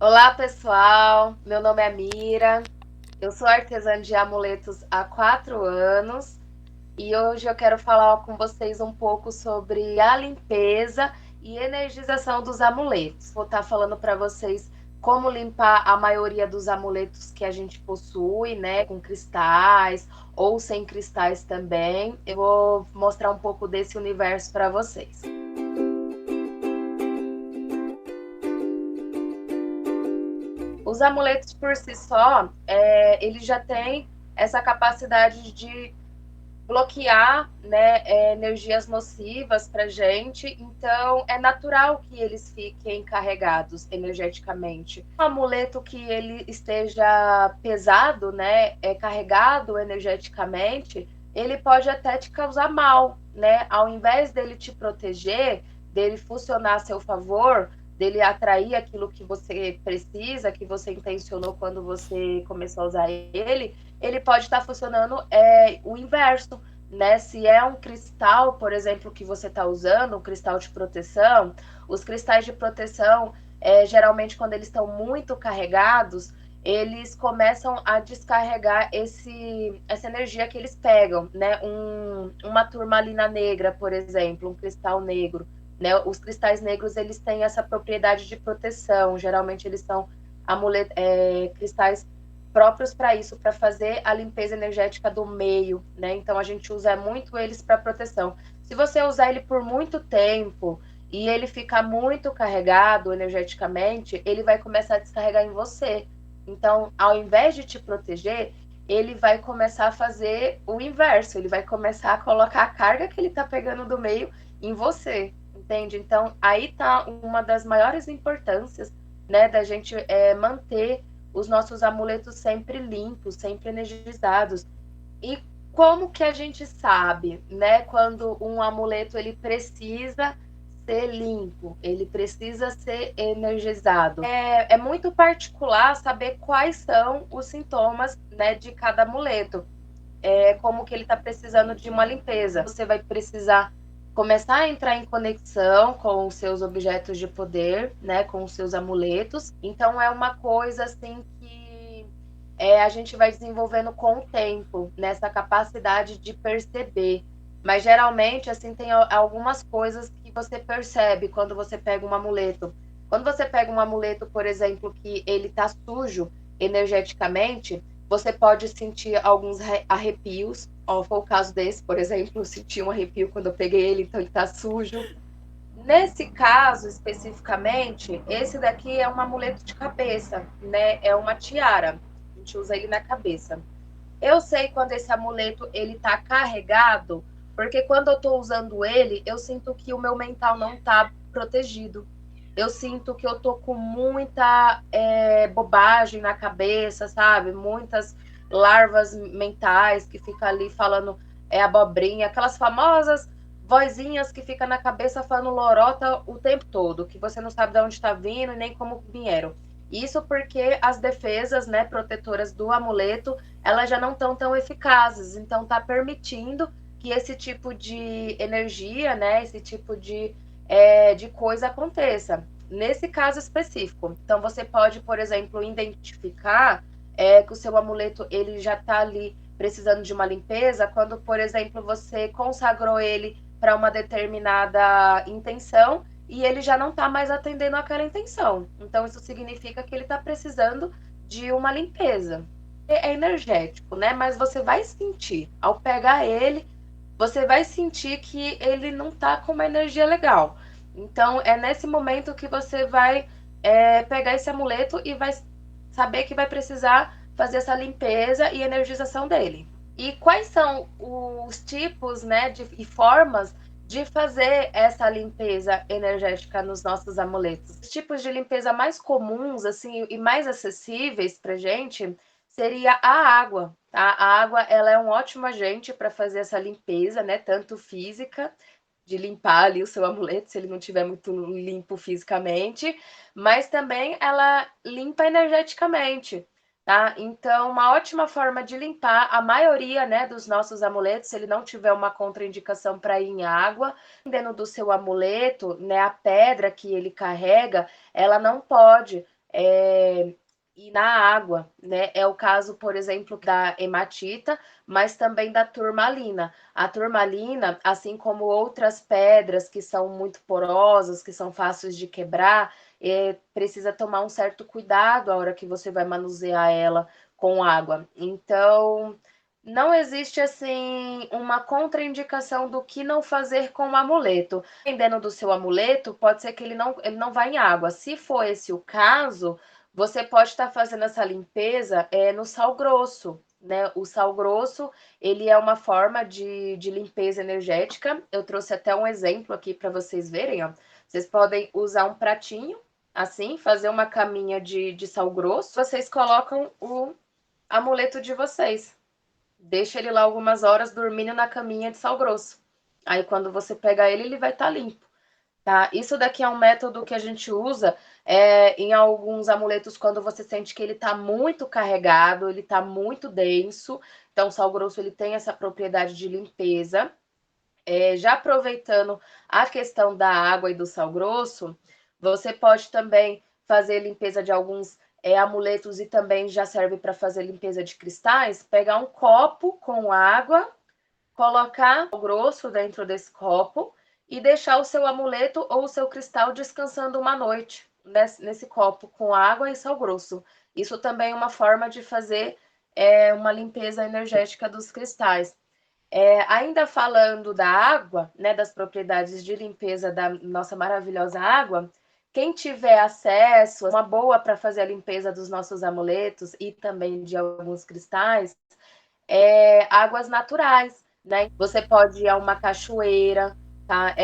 Olá, pessoal. Meu nome é Mira. Eu sou artesã de amuletos há 4 anos e hoje eu quero falar com vocês um pouco sobre a limpeza e energização dos amuletos. Vou estar falando para vocês como limpar a maioria dos amuletos que a gente possui, né, com cristais ou sem cristais também. Eu vou mostrar um pouco desse universo para vocês. Os amuletos por si só, eles já têm essa capacidade de bloquear, né, energias nocivas para a gente, então é natural que eles fiquem carregados energeticamente. Um amuleto que ele esteja pesado, né, carregado energeticamente, ele pode até te causar mal, né? Ao invés dele te proteger, dele funcionar a seu favor, dele atrair aquilo que você precisa, que você intencionou quando você começou a usar ele pode estar funcionando o inverso, né? Se é um cristal, por exemplo, que você está usando, um cristal de proteção, os cristais de proteção, geralmente quando eles estão muito carregados, eles começam a descarregar essa energia que eles pegam, né? Uma turmalina negra, por exemplo, um cristal negro, né? Os cristais negros, eles têm essa propriedade de proteção, geralmente eles são cristais próprios para isso, para fazer a limpeza energética do meio, né? Então a gente usa muito eles para proteção. Se você usar ele por muito tempo e ele ficar muito carregado energeticamente, ele vai começar a descarregar em você. Então, ao invés de te proteger, ele vai começar a fazer o inverso, ele vai começar a colocar a carga que ele está pegando do meio em você, entende? Então, aí tá uma das maiores importâncias, né, da gente manter os nossos amuletos sempre limpos, sempre energizados. E como que a gente sabe, né, quando um amuleto ele precisa ser limpo, ele precisa ser energizado? É muito particular saber quais são os sintomas, né, de cada amuleto. Como que ele está precisando de uma limpeza. Você vai precisar começar a entrar em conexão com os seus objetos de poder, né, com os seus amuletos. Então é uma coisa assim que a gente vai desenvolvendo com o tempo, nessa capacidade de perceber. Mas geralmente assim tem algumas coisas que você percebe quando você pega um amuleto. Quando você pega um amuleto, por exemplo, que ele está sujo energeticamente, você pode sentir alguns arrepios. Ó, foi o caso desse, por exemplo, eu senti um arrepio quando eu peguei ele, então ele tá sujo. Nesse caso, especificamente, esse daqui é um amuleto de cabeça, né? É uma tiara. A gente usa ele na cabeça. Eu sei quando esse amuleto ele tá carregado, porque quando eu tô usando ele, eu sinto que o meu mental não tá protegido. Eu sinto que eu tô com muita bobagem na cabeça, sabe? Muitas larvas mentais que ficam ali falando abobrinha, aquelas famosas vozinhas que ficam na cabeça falando lorota o tempo todo, que você não sabe de onde está vindo e nem como vieram. Isso porque as defesas, né, protetoras do amuleto, elas já não estão tão eficazes, então está permitindo que esse tipo de energia, né, esse tipo de coisa aconteça. Nesse caso específico. Então, você pode, por exemplo, identificar que o seu amuleto ele já está ali precisando de uma limpeza, quando, por exemplo, você consagrou ele para uma determinada intenção e ele já não está mais atendendo aquela intenção. Então, isso significa que ele está precisando de uma limpeza. É energético, né? Mas você vai sentir, ao pegar ele, você vai sentir que ele não tá com uma energia legal. Então, é nesse momento que você vai pegar esse amuleto e vai saber que vai precisar fazer essa limpeza e energização dele. E quais são os tipos, né, e formas de fazer essa limpeza energética nos nossos amuletos? Os tipos de limpeza mais comuns, assim, e mais acessíveis pra gente seria a água, tá? A água, ela é um ótimo agente para fazer essa limpeza, né, tanto física, de limpar ali o seu amuleto, se ele não tiver muito limpo fisicamente, mas também ela limpa energeticamente, tá? Então, uma ótima forma de limpar a maioria, né, dos nossos amuletos, se ele não tiver uma contraindicação para ir em água, dependendo do seu amuleto, né, a pedra que ele carrega, ela não pode e na água, né? É o caso, por exemplo, da hematita, mas também da turmalina. A turmalina, assim como outras pedras que são muito porosas, que são fáceis de quebrar, precisa tomar um certo cuidado a hora que você vai manusear ela com água. Então, não existe assim uma contraindicação do que não fazer com o amuleto. Dependendo do seu amuleto, pode ser que ele não vá em água. Se for esse o caso, você pode estar fazendo essa limpeza no sal grosso, né? O sal grosso, ele é uma forma de limpeza energética. Eu trouxe até um exemplo aqui para vocês verem, ó. Vocês podem usar um pratinho, assim, fazer uma caminha de sal grosso. Vocês colocam o amuleto de vocês. Deixa ele lá algumas horas dormindo na caminha de sal grosso. Aí quando você pegar ele, ele vai estar limpo. Tá? Isso daqui é um método que a gente usa em alguns amuletos quando você sente que ele está muito carregado, ele está muito denso. Então, o sal grosso ele tem essa propriedade de limpeza. Já aproveitando a questão da água e do sal grosso, você pode também fazer limpeza de alguns amuletos e também já serve para fazer limpeza de cristais. Pegar um copo com água, colocar o grosso dentro desse copo e deixar o seu amuleto ou o seu cristal descansando uma noite nesse copo com água e sal grosso. Isso também é uma forma de fazer uma limpeza energética dos cristais. Ainda falando da água, né, das propriedades de limpeza da nossa maravilhosa água, quem tiver acesso, uma boa para fazer a limpeza dos nossos amuletos e também de alguns cristais, águas naturais, né? Você pode ir a uma cachoeira, tá?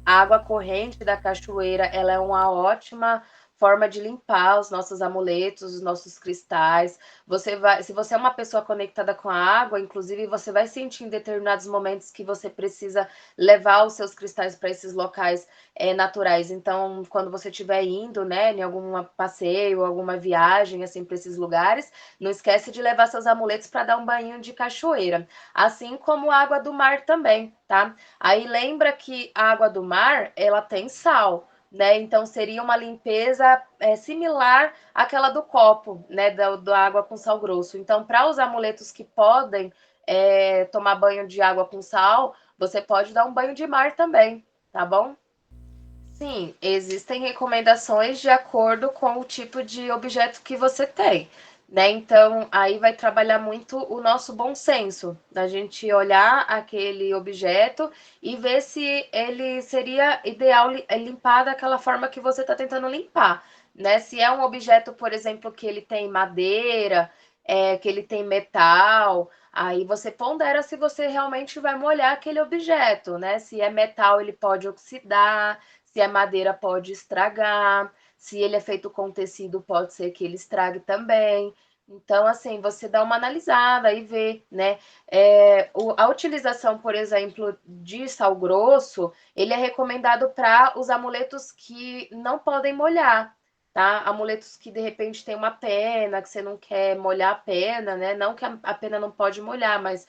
A água corrente da cachoeira, ela é uma ótima forma de limpar os nossos amuletos, os nossos cristais. Você vai, se você é uma pessoa conectada com a água, inclusive você vai sentir em determinados momentos que você precisa levar os seus cristais para esses locais naturais. Então, quando você estiver indo, né, em algum passeio, alguma viagem assim para esses lugares, não esquece de levar seus amuletos para dar um banho de cachoeira, assim como a água do mar também, tá? Aí lembra que a água do mar, ela tem sal, né? Então seria uma limpeza similar àquela do copo, né? Da água com sal grosso. Então, para os amuletos que podem tomar banho de água com sal, você pode dar um banho de mar também, tá bom? Sim, existem recomendações de acordo com o tipo de objeto que você tem, né? Então, aí vai trabalhar muito o nosso bom senso, da gente olhar aquele objeto e ver se ele seria ideal limpar daquela forma que você está tentando limpar, né? Se é um objeto, por exemplo, que ele tem madeira, que ele tem metal, aí você pondera se você realmente vai molhar aquele objeto, né? Se é metal, ele pode oxidar, se a madeira pode estragar, se ele é feito com tecido, pode ser que ele estrague também. Então, assim, você dá uma analisada e vê, né? A utilização, por exemplo, de sal grosso, ele é recomendado para os amuletos que não podem molhar, tá? Amuletos que de repente tem uma pena, que você não quer molhar a pena, né? Não que a pena não pode molhar, mas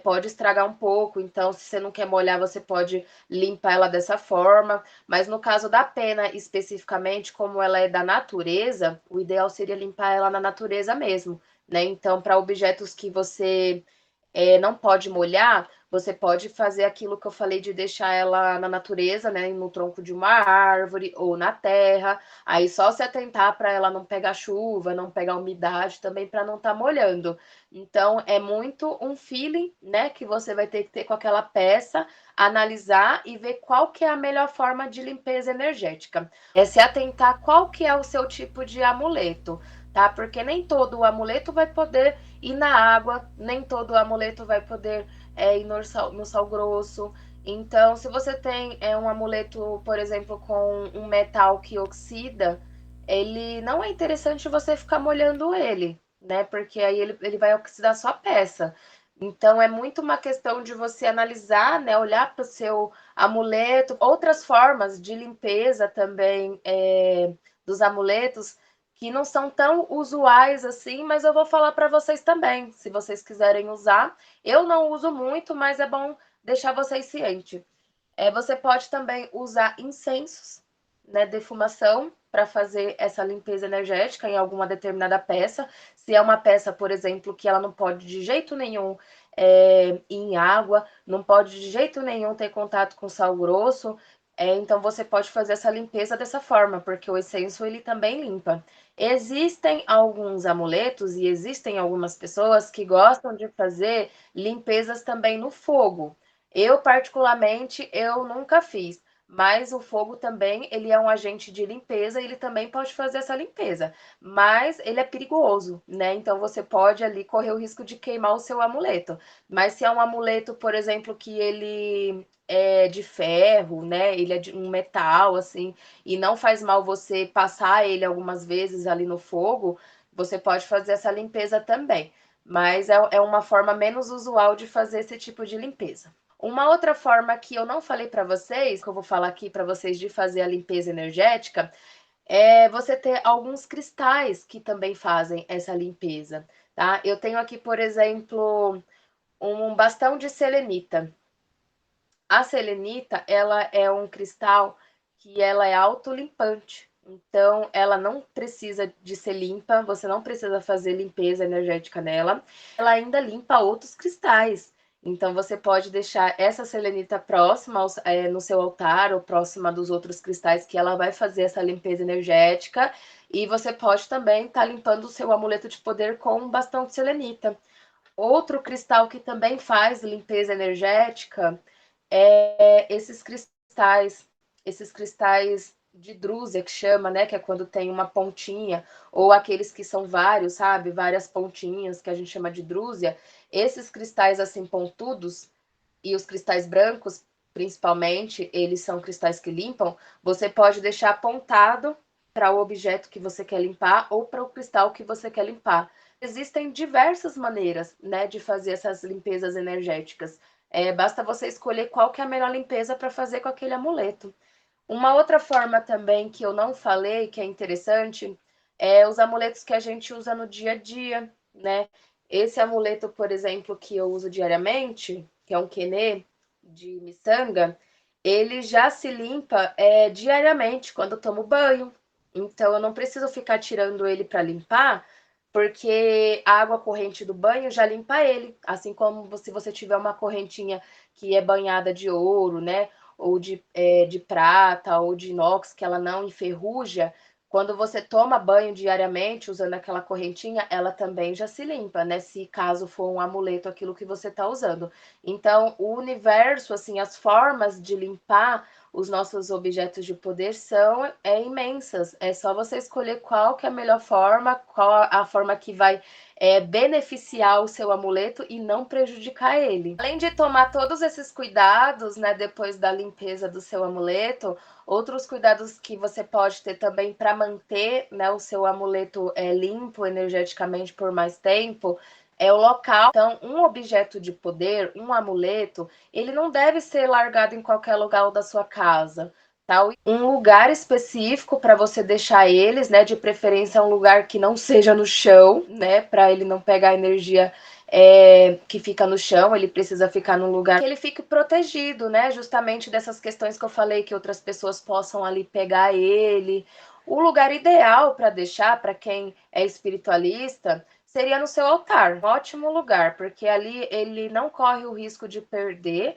pode estragar um pouco. Então, se você não quer molhar, você pode limpar ela dessa forma. Mas no caso da pena especificamente, como ela é da natureza, o ideal seria limpar ela na natureza mesmo, né? Então, para objetos que você não pode molhar, você pode fazer aquilo que eu falei de deixar ela na natureza, né, no tronco de uma árvore ou na terra. Aí só se atentar para ela não pegar chuva, não pegar umidade também para não estar molhando. Então é muito um feeling, né, que você vai ter que ter com aquela peça, analisar e ver qual que é a melhor forma de limpeza energética. É se atentar qual que é o seu tipo de amuleto, tá? Porque nem todo o amuleto vai poder ir na água, nem todo o amuleto vai poder ir no sal grosso. Então, se você tem um amuleto, por exemplo, com um metal que oxida, ele não é interessante você ficar molhando ele, né? Porque aí ele vai oxidar sua peça. Então, é muito uma questão de você analisar, né? Olhar para o seu amuleto, outras formas de limpeza também dos amuletos que não são tão usuais assim, mas eu vou falar para vocês também, se vocês quiserem usar. Eu não uso muito, mas é bom deixar vocês cientes. Você pode também usar incensos, né, defumação, para fazer essa limpeza energética em alguma determinada peça. Se é uma peça, por exemplo, que ela não pode de jeito nenhum ir em água, não pode de jeito nenhum ter contato com sal grosso, então você pode fazer essa limpeza dessa forma, porque o incenso ele também limpa. Existem alguns amuletos e existem algumas pessoas que gostam de fazer limpezas também no fogo. Eu, particularmente, eu nunca fiz, mas o fogo também, ele é um agente de limpeza, ele também pode fazer essa limpeza, mas ele é perigoso, né? Então você pode ali correr o risco de queimar o seu amuleto. Mas se é um amuleto, por exemplo, que ele é de ferro, né? Ele é de um metal, assim, e não faz mal você passar ele algumas vezes ali no fogo, você pode fazer essa limpeza também. Mas é uma forma menos usual de fazer esse tipo de limpeza. Uma outra forma que eu não falei para vocês, que eu vou falar aqui para vocês de fazer a limpeza energética, é você ter alguns cristais que também fazem essa limpeza, tá? Eu tenho aqui, por exemplo, um bastão de selenita. A selenita, ela é um cristal que ela é autolimpante. Então, ela não precisa de ser limpa, você não precisa fazer limpeza energética nela. Ela ainda limpa outros cristais. Então, você pode deixar essa selenita próxima no seu altar ou próxima dos outros cristais que ela vai fazer essa limpeza energética. E você pode também estar limpando o seu amuleto de poder com um bastão de selenita. Outro cristal que também faz limpeza energética esses cristais de drúzia que chama, né, que é quando tem uma pontinha, ou aqueles que são vários, sabe, várias pontinhas que a gente chama de drúzia. Esses cristais assim pontudos e os cristais brancos, principalmente, eles são cristais que limpam. Você pode deixar apontado para o objeto que você quer limpar ou para o cristal que você quer limpar. Existem diversas maneiras, né, de fazer essas limpezas energéticas. Basta você escolher qual que é a melhor limpeza para fazer com aquele amuleto. Uma outra forma também que eu não falei, que é interessante, é os amuletos que a gente usa no dia a dia, né? Esse amuleto, por exemplo, que eu uso diariamente, que é um quenê de miçanga, ele já se limpa diariamente quando eu tomo banho. Então eu não preciso ficar tirando ele para limpar, porque a água corrente do banho já limpa ele, assim como se você tiver uma correntinha que é banhada de ouro, né? Ou de prata ou de inox, que ela não enferruja, quando você toma banho diariamente usando aquela correntinha, ela também já se limpa, né? Se caso for um amuleto aquilo que você está usando. Então, o universo, assim, as formas de limpar os nossos objetos de poder são imensas. É só você escolher qual que é a melhor forma, qual a forma que vai beneficiar o seu amuleto e não prejudicar ele. Além de tomar todos esses cuidados, né, depois da limpeza do seu amuleto, outros cuidados que você pode ter também para manter, né, o seu amuleto limpo energeticamente por mais tempo é o local. Então, um objeto de poder, um amuleto, ele não deve ser largado em qualquer lugar da sua casa. Tá? Um lugar específico para você deixar eles, né? De preferência um lugar que não seja no chão, né? Para ele não pegar energia que fica no chão, ele precisa ficar num lugar que ele fique protegido, né? Justamente dessas questões que eu falei, que outras pessoas possam ali pegar ele. O lugar ideal para deixar, para quem é espiritualista, seria no seu altar. Um ótimo lugar, porque ali ele não corre o risco de perder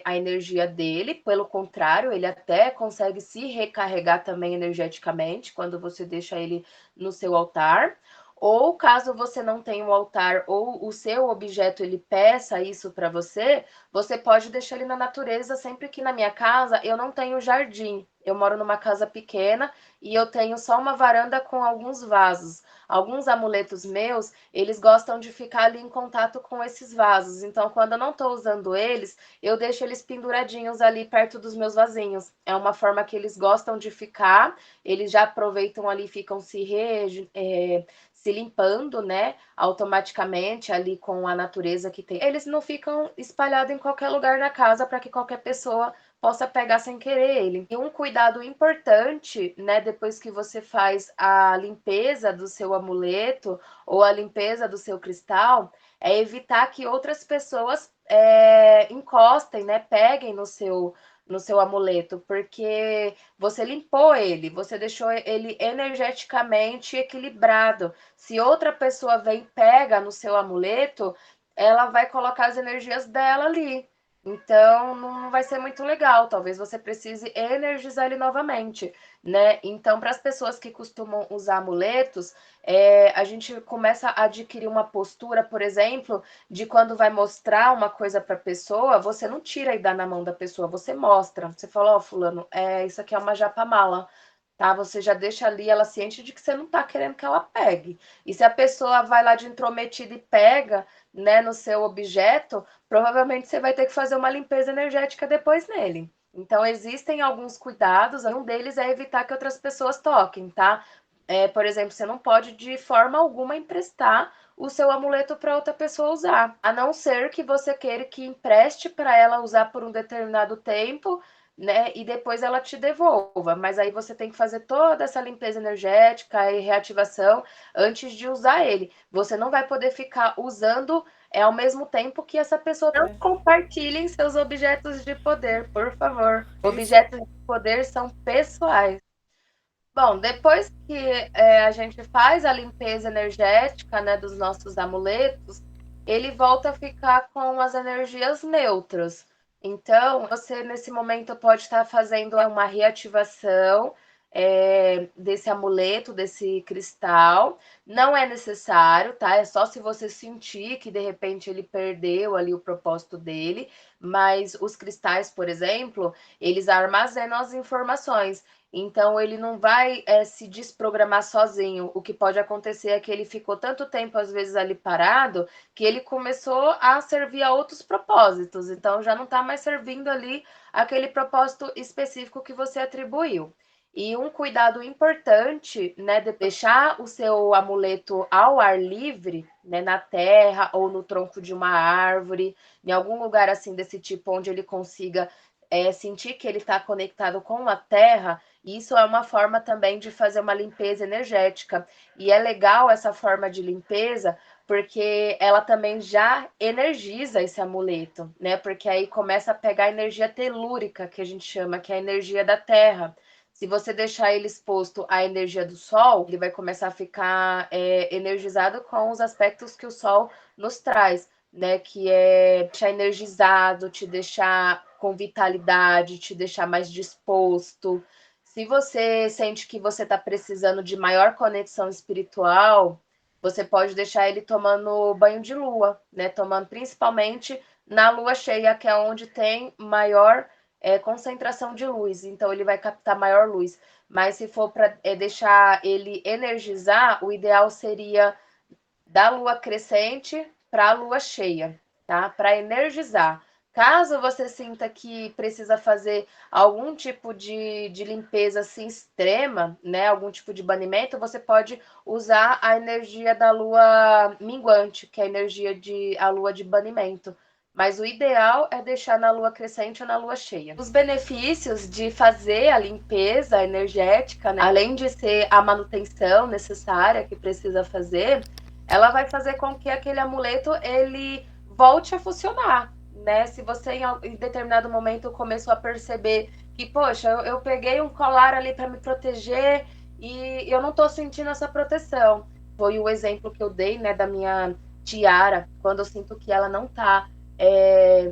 a energia dele, pelo contrário, ele até consegue se recarregar também energeticamente quando você deixa ele no seu altar. Ou caso você não tenha um altar ou o seu objeto ele peça isso para você, você pode deixar ele na natureza. Sempre que na minha casa eu não tenho jardim. Eu moro numa casa pequena e eu tenho só uma varanda com alguns vasos. Alguns amuletos meus, eles gostam de ficar ali em contato com esses vasos. Então, quando eu não estou usando eles, eu deixo eles penduradinhos ali perto dos meus vasinhos. É uma forma que eles gostam de ficar, eles já aproveitam ali, ficam se limpando, né, automaticamente ali com a natureza que tem. Eles não ficam espalhados em qualquer lugar da casa para que qualquer pessoa possa pegar sem querer ele. E um cuidado importante, né, depois que você faz a limpeza do seu amuleto ou a limpeza do seu cristal, é evitar que outras pessoas encostem, né, peguem no seu amuleto, porque você limpou ele, você deixou ele energeticamente equilibrado. Se outra pessoa vem e pega no seu amuleto, ela vai colocar as energias dela ali. Então não vai ser muito legal. Talvez você precise energizar ele novamente, né? Então, para as pessoas que costumam usar amuletos, a gente começa a adquirir uma postura, por exemplo, de quando vai mostrar uma coisa para a pessoa, você não tira e dá na mão da pessoa, você mostra. Você fala, ó, fulano, isso aqui é uma japamala, tá? Você já deixa ali ela ciente de que você não tá querendo que ela pegue. E se a pessoa vai lá de intrometida e pega, né, no seu objeto, provavelmente você vai ter que fazer uma limpeza energética depois nele. Então, existem alguns cuidados, um deles é evitar que outras pessoas toquem, tá? Por exemplo, você não pode de forma alguma emprestar o seu amuleto para outra pessoa usar, a não ser que você queira que empreste para ela usar por um determinado tempo, né? E depois ela te devolva. Mas aí você tem que fazer toda essa limpeza energética e reativação antes de usar ele. Você não vai poder ficar usando ao mesmo tempo que essa pessoa. Não compartilhem seus objetos de poder, por favor. Objetos de poder são pessoais. Bom, depois que a gente faz a limpeza energética, né, dos nossos amuletos, ele volta a ficar com as energias neutras. Então, você nesse momento pode estar fazendo uma reativação desse amuleto, desse cristal. Não é necessário, tá? É só se você sentir que de repente ele perdeu ali o propósito dele. Mas os cristais, por exemplo, eles armazenam as informações. Então, ele não vai se desprogramar sozinho. O que pode acontecer é que ele ficou tanto tempo, às vezes, ali parado, que ele começou a servir a outros propósitos. Então, já não está mais servindo ali aquele propósito específico que você atribuiu. E um cuidado importante, né, de deixar o seu amuleto ao ar livre, né, na terra ou no tronco de uma árvore, em algum lugar assim desse tipo, onde ele consiga sentir que ele está conectado com a terra. Isso é uma forma também de fazer uma limpeza energética. E é legal essa forma de limpeza, porque ela também já energiza esse amuleto, né? Porque aí começa a pegar a energia telúrica, que a gente chama, que é a energia da terra. Se você deixar ele exposto à energia do Sol, ele vai começar a ficar energizado com os aspectos que o Sol nos traz, né? Que é te deixar energizado, te deixar com vitalidade, te deixar mais disposto. Se você sente que você está precisando de maior conexão espiritual, você pode deixar ele tomando banho de lua, né? Tomando principalmente na lua cheia, que é onde tem maior concentração de luz. Então, ele vai captar maior luz. Mas se for para deixar ele energizar, o ideal seria da lua crescente para a lua cheia, tá? Para energizar. Caso você sinta que precisa fazer algum tipo de limpeza assim extrema, né? Algum tipo de banimento, você pode usar a energia da lua minguante, que é a energia de a lua de banimento. Mas o ideal é deixar na lua crescente ou na lua cheia. Os benefícios de fazer a limpeza energética, né? Além de ser a manutenção necessária que precisa fazer, ela vai fazer com que aquele amuleto ele volte a funcionar, né? Se você em determinado momento começou a perceber que, poxa, eu peguei um colar ali para me proteger e eu não estou sentindo essa proteção. Foi o exemplo que eu dei, né, da minha tiara, quando eu sinto que ela não está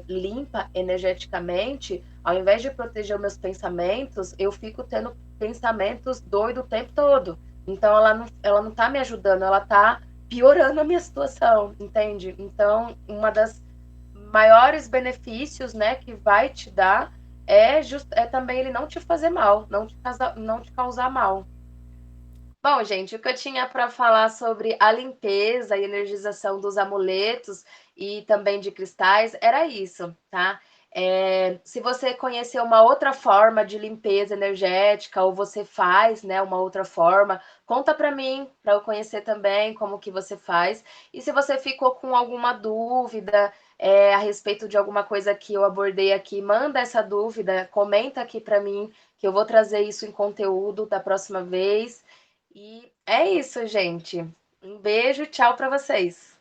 limpa energeticamente, ao invés de proteger os meus pensamentos, eu fico tendo pensamentos doidos o tempo todo. Então ela não tá me ajudando, ela tá piorando a minha situação, entende? Então, uma das maiores benefícios, né, que vai te dar é também ele não te fazer mal, não te causar mal. Bom, gente, o que eu tinha para falar sobre a limpeza e energização dos amuletos e também de cristais era isso, tá? Se você conhecer uma outra forma de limpeza energética ou você faz, né, uma outra forma, conta para mim, para eu conhecer também como que você faz. E se você ficou com alguma dúvida a respeito de alguma coisa que eu abordei aqui, manda essa dúvida, comenta aqui para mim, que eu vou trazer isso em conteúdo da próxima vez. E é isso, gente. Um beijo, tchau para vocês.